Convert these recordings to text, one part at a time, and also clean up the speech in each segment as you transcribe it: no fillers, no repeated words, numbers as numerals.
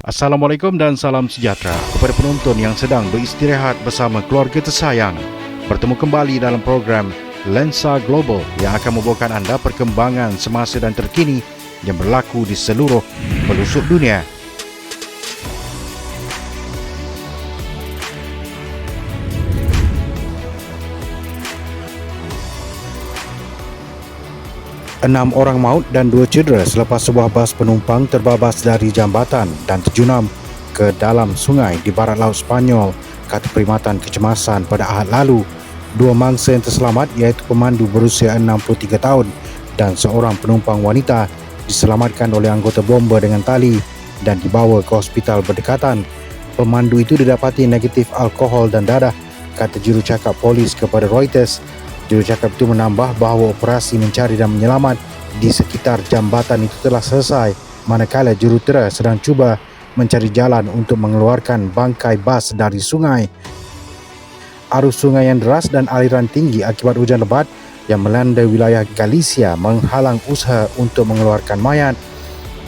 Assalamualaikum dan salam sejahtera kepada penonton yang sedang beristirahat bersama keluarga tersayang. Bertemu kembali dalam program Lensa Global yang akan membawakan anda perkembangan semasa dan terkini yang berlaku di seluruh pelosok dunia. Enam orang maut dan 2 cedera selepas sebuah bas penumpang terbabas dari jambatan dan terjunam ke dalam sungai di barat laut Sepanyol, kata Perkhidmatan Kecemasan pada Ahad lalu. 2 mangsa yang terselamat iaitu pemandu berusia 63 tahun dan seorang penumpang wanita diselamatkan oleh anggota bomba dengan tali dan dibawa ke hospital berdekatan. Pemandu itu didapati negatif alkohol dan dadah, kata jurucakap polis kepada Reuters. Jurucakap itu menambah bahawa operasi mencari dan menyelamat di sekitar jambatan itu telah selesai, manakala jurutera sedang cuba mencari jalan untuk mengeluarkan bangkai bas dari sungai. Arus sungai yang deras dan aliran tinggi akibat hujan lebat yang melanda wilayah Galicia menghalang usaha untuk mengeluarkan mayat.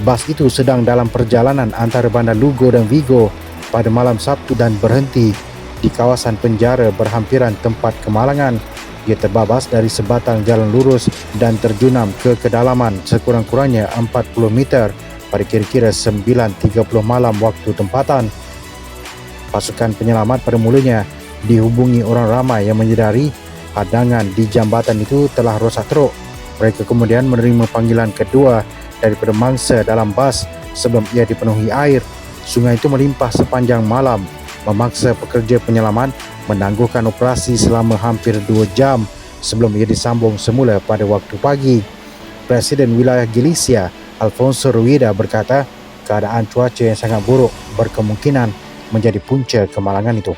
Bas itu sedang dalam perjalanan antara bandar Lugo dan Vigo pada malam Sabtu dan berhenti di kawasan penjara berhampiran tempat kemalangan. Ia terbabas dari sebatang jalan lurus dan terjunam ke kedalaman sekurang-kurangnya 40 meter pada kira-kira 9.30 malam waktu tempatan. Pasukan penyelamat pada mulanya dihubungi orang ramai yang menyedari hadangan di jambatan itu telah rosak teruk. Mereka kemudian menerima panggilan kedua daripada mangsa dalam bas sebelum ia dipenuhi air. Sungai itu melimpah sepanjang malam, memaksa pekerja penyelamat menangguhkan operasi selama hampir 2 jam sebelum ia disambung semula pada waktu pagi. Presiden wilayah Galicia, Alfonso Rueda, berkata keadaan cuaca yang sangat buruk berkemungkinan menjadi punca kemalangan itu.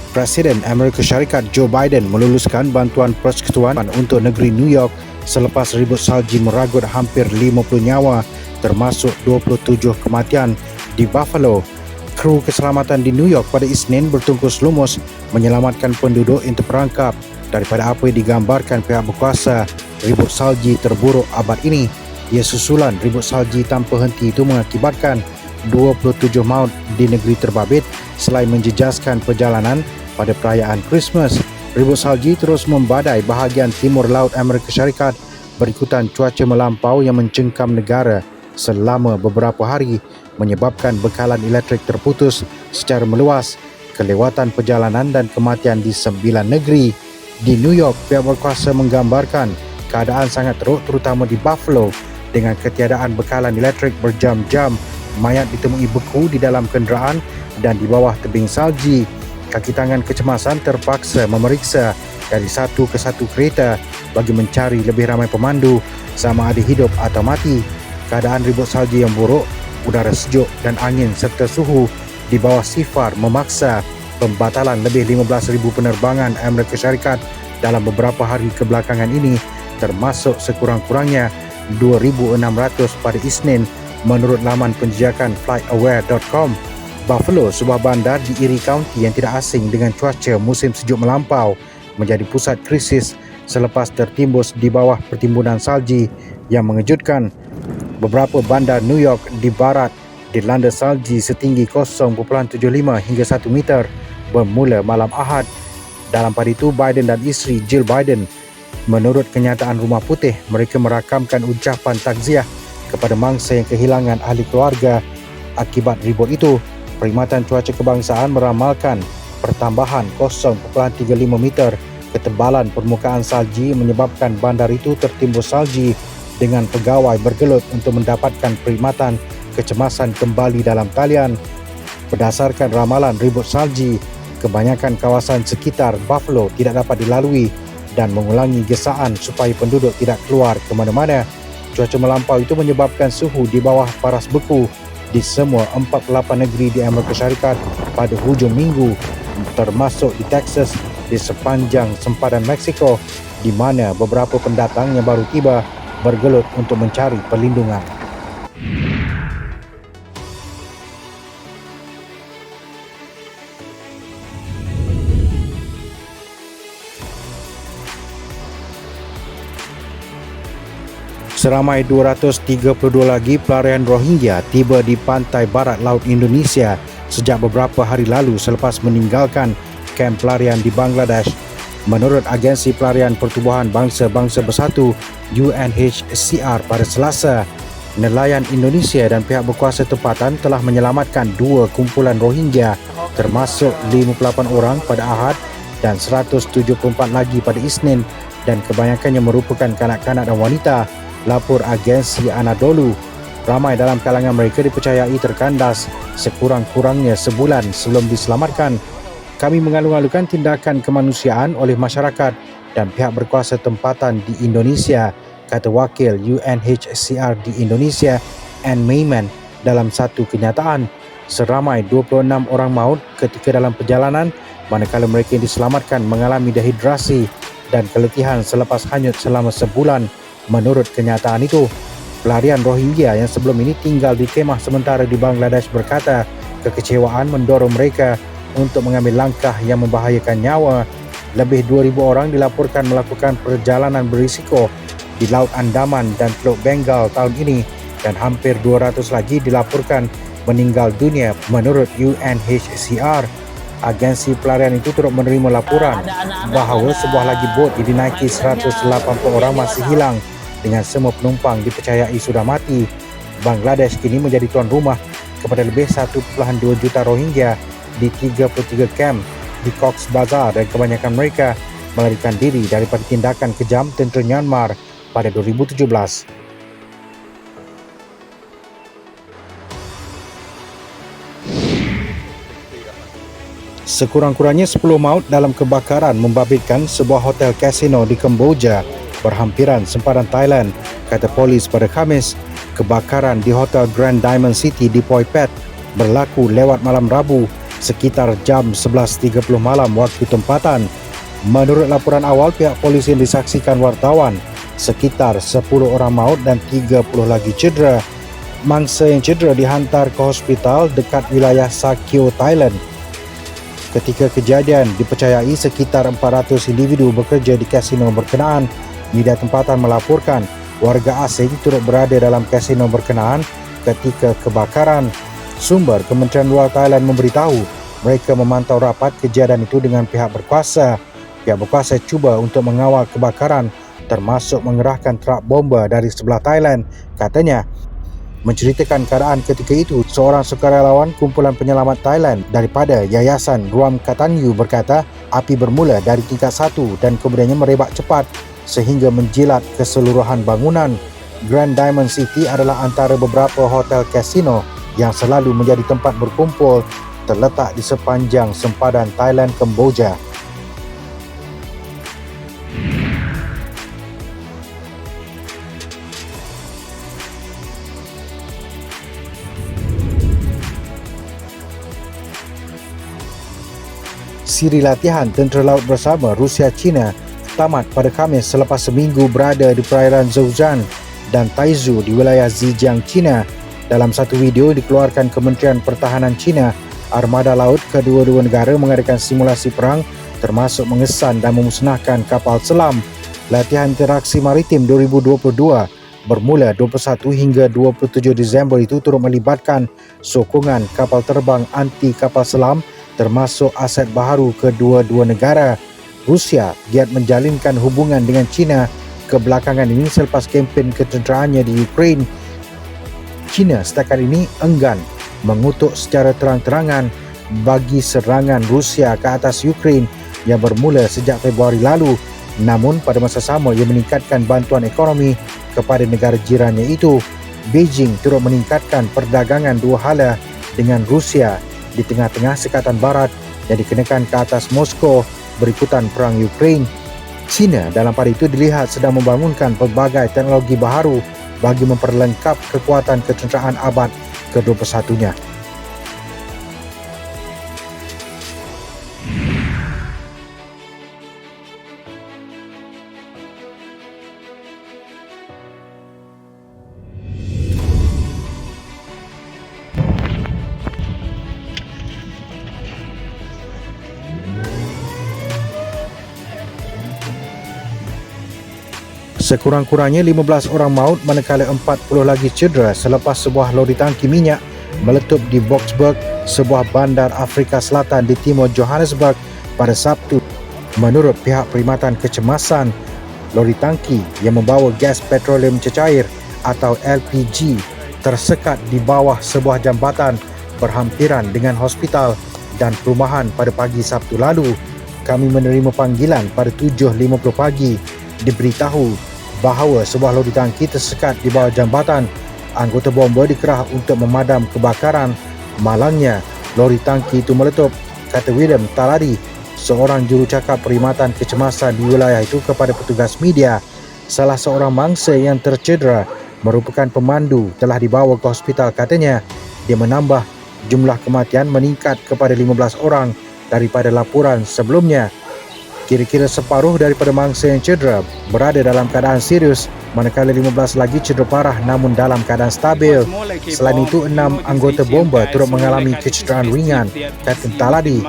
Presiden Amerika Syarikat Joe Biden meluluskan bantuan persekutuan untuk negeri New York selepas ribut salji meragut hampir 50 nyawa termasuk 27 kematian di Buffalo. Kru keselamatan di New York pada Isnin bertungkus lumus menyelamatkan penduduk yang terperangkap daripada apa yang digambarkan pihak berkuasa ribut salji terburuk abad ini. Ia susulan ribut salji tanpa henti itu mengakibatkan 27 maut di negeri terbabit selain menjejaskan perjalanan pada perayaan Christmas. Ribut salji terus membadai bahagian timur laut Amerika Syarikat berikutan cuaca melampau yang mencengkam negara selama beberapa hari, menyebabkan bekalan elektrik terputus secara meluas, kelewatan perjalanan dan kematian di 9 negeri. Di New York, pihak berkuasa menggambarkan keadaan sangat teruk terutama di Buffalo dengan ketiadaan bekalan elektrik berjam-jam. Mayat ditemui beku di dalam kenderaan dan di bawah tebing salji. Kaki tangan kecemasan terpaksa memeriksa dari satu ke satu kereta bagi mencari lebih ramai pemandu sama ada hidup atau mati. Keadaan ribut salji yang buruk, udara sejuk dan angin serta suhu di bawah sifar memaksa pembatalan lebih 15,000 penerbangan Amerika Syarikat dalam beberapa hari kebelakangan ini, termasuk sekurang-kurangnya 2,600 pada Isnin menurut laman penjejakan flightaware.com. Buffalo, sebuah bandar di Erie County yang tidak asing dengan cuaca musim sejuk melampau, menjadi pusat krisis selepas tertimbus di bawah pertimbunan salji yang mengejutkan. Beberapa bandar New York di barat dilanda salji setinggi 0.75 hingga 1 meter bermula malam Ahad. Dalam pada itu, Biden dan isteri Jill Biden, menurut kenyataan Rumah Putih, mereka merakamkan ucapan takziah kepada mangsa yang kehilangan ahli keluarga akibat ribut itu. Perkhidmatan Cuaca Kebangsaan meramalkan pertambahan 0.35 meter ketebalan permukaan salji menyebabkan bandar itu tertimbus salji dengan pegawai bergelut untuk mendapatkan perkhidmatan kecemasan kembali dalam talian. Berdasarkan ramalan ribut salji, kebanyakan kawasan sekitar Buffalo tidak dapat dilalui dan mengulangi gesaan supaya penduduk tidak keluar ke mana-mana. Cuaca melampau itu menyebabkan suhu di bawah paras beku di semua 48 negeri di Amerika Syarikat pada hujung minggu, termasuk di Texas di sepanjang sempadan Mexico, di mana beberapa pendatang yang baru tiba bergelut untuk mencari perlindungan. Seramai 232 lagi pelarian Rohingya tiba di pantai barat laut Indonesia sejak beberapa hari lalu selepas meninggalkan kamp pelarian di Bangladesh. Menurut Agensi Pelarian Pertubuhan Bangsa-Bangsa Bersatu UNHCR pada Selasa, nelayan Indonesia dan pihak berkuasa tempatan telah menyelamatkan 2 kumpulan Rohingya termasuk 58 orang pada Ahad dan 174 lagi pada Isnin dan kebanyakannya merupakan kanak-kanak dan wanita, lapor agensi Anadolu. Ramai dalam kalangan mereka dipercayai terkandas sekurang-kurangnya sebulan sebelum diselamatkan. Kami mengalu-alukan tindakan kemanusiaan oleh masyarakat dan pihak berkuasa tempatan di Indonesia, kata wakil UNHCR di Indonesia, Anne Mayman, dalam satu kenyataan. Seramai 26 orang maut ketika dalam perjalanan, manakala mereka yang diselamatkan mengalami dehidrasi dan keletihan selepas hanyut selama sebulan. Menurut kenyataan itu, pelarian Rohingya yang sebelum ini tinggal di kemah sementara di Bangladesh berkata kekecewaan mendorong mereka untuk mengambil langkah yang membahayakan nyawa. Lebih 2,000 orang dilaporkan melakukan perjalanan berisiko di Laut Andaman dan Teluk Bengal tahun ini dan hampir 200 lagi dilaporkan meninggal dunia menurut UNHCR. Agensi pelarian itu turut menerima laporan bahawa sebuah lagi bot yang dinaiki 180 orang masih hilang dengan semua penumpang dipercayai sudah mati. Bangladesh kini menjadi tuan rumah kepada lebih 1.2 juta Rohingya di 33 kamp di Cox's Bazar dan kebanyakan mereka melarikan diri daripada tindakan kejam tentera Myanmar pada 2017. Sekurang-kurangnya 10 maut dalam kebakaran membabitkan sebuah hotel kasino di Kemboja berhampiran sempadan Thailand, kata polis pada Khamis. Kebakaran di Hotel Grand Diamond City di Phoi Phet berlaku lewat malam Rabu sekitar jam 11.30 malam waktu tempatan. Menurut laporan awal pihak polis yang disaksikan wartawan, sekitar 10 orang maut dan 30 lagi cedera. Mangsa yang cedera dihantar ke hospital dekat wilayah Sa Kaeo, Thailand. Ketika kejadian, dipercayai sekitar 400 individu bekerja di kasino berkenaan. Media tempatan melaporkan warga asing turut berada dalam kasino berkenaan ketika kebakaran. Sumber Kementerian Luar Thailand memberitahu mereka memantau rapat kejadian itu dengan pihak berkuasa. Pihak berkuasa cuba untuk mengawal kebakaran termasuk mengerahkan truk bomba dari sebelah Thailand, katanya. Menceritakan keadaan ketika itu, seorang sukarelawan kumpulan penyelamat Thailand daripada Yayasan Ruam Katanyu berkata api bermula dari tingkat 1 dan kemudiannya merebak cepat sehingga menjilat keseluruhan bangunan. Grand Diamond City adalah antara beberapa hotel kasino yang selalu menjadi tempat berkumpul terletak di sepanjang sempadan Thailand Kemboja. Siri latihan tentera laut bersama Rusia-China tamat pada Khamis selepas seminggu berada di perairan Zhoushan dan Taizu di wilayah Zhejiang, China. Dalam satu video dikeluarkan Kementerian Pertahanan China, armada laut kedua-dua negara mengadakan simulasi perang termasuk mengesan dan memusnahkan kapal selam. Latihan interaksi maritim 2022 bermula 21 hingga 27 Disember itu turut melibatkan sokongan kapal terbang anti kapal selam termasuk aset baharu kedua-dua negara. Rusia giat menjalinkan hubungan dengan China kebelakangan ini selepas kempen ketenteraannya di Ukraine. China setakat ini enggan mengutuk secara terang-terangan bagi serangan Rusia ke atas Ukraine yang bermula sejak Februari lalu. Namun pada masa sama ia meningkatkan bantuan ekonomi kepada negara jirannya itu. Beijing turut meningkatkan perdagangan dua hala dengan Rusia di tengah-tengah sekatan barat yang dikenakan ke atas Moskow berikutan perang Ukraine. China dalam pada itu dilihat sedang membangunkan pelbagai teknologi baharu bagi memperlengkap kekuatan ketenteraan abad ke-21-nya. Sekurang-kurangnya 15 orang maut manakala 40 lagi cedera selepas sebuah lori tangki minyak meletup di Boksburg, sebuah bandar Afrika Selatan di timur Johannesburg pada Sabtu. Menurut pihak perkhidmatan kecemasan, lori tangki yang membawa gas petroleum cecair atau LPG tersekat di bawah sebuah jambatan berhampiran dengan hospital dan perumahan pada pagi Sabtu lalu. Kami menerima panggilan pada 7.50 pagi diberitahu bahawa sebuah lori tangki tersekat di bawah jambatan. Anggota bomba dikerah untuk memadam kebakaran. Malangnya, lori tangki itu meletup, kata William Taladi, seorang jurucakap perkhidmatan kecemasan di wilayah itu kepada petugas media. Salah seorang mangsa yang tercedera merupakan pemandu telah dibawa ke hospital, katanya. Dia menambah jumlah kematian meningkat kepada 15 orang daripada laporan sebelumnya. Kira-kira separuh daripada mangsa yang cedera berada dalam keadaan serius, manakala 15 lagi cedera parah namun dalam keadaan stabil. Selain itu, 6 anggota bomba turut mengalami kecederaan ringan, kata Taladi.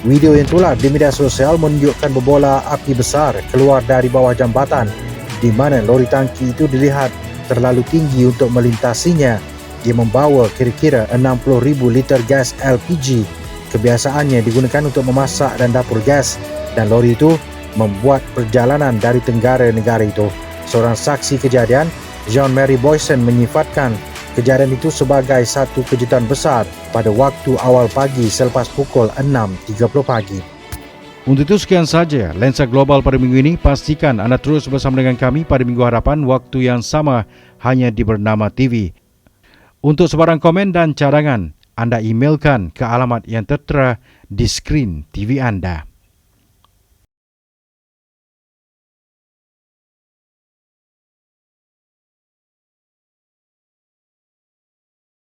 Video yang tular di media sosial menunjukkan berbola api besar keluar dari bawah jambatan, di mana lori tangki itu dilihat terlalu tinggi untuk melintasinya. Ia membawa kira-kira 60,000 liter gas LPG. Kebiasaannya digunakan untuk memasak dan dapur gas, dan lori itu membuat perjalanan dari tenggara negara itu. Seorang saksi kejadian, Jean-Marie Boyson, menyifatkan kejadian itu sebagai satu kejutan besar pada waktu awal pagi selepas pukul 6.30 pagi. Untuk itu sekian saja Lensa Global pada minggu ini. Pastikan anda terus bersama dengan kami pada minggu hadapan waktu yang sama hanya di Bernama TV. Untuk sebarang komen dan cadangan, anda emailkan ke alamat yang tertera di skrin TV anda.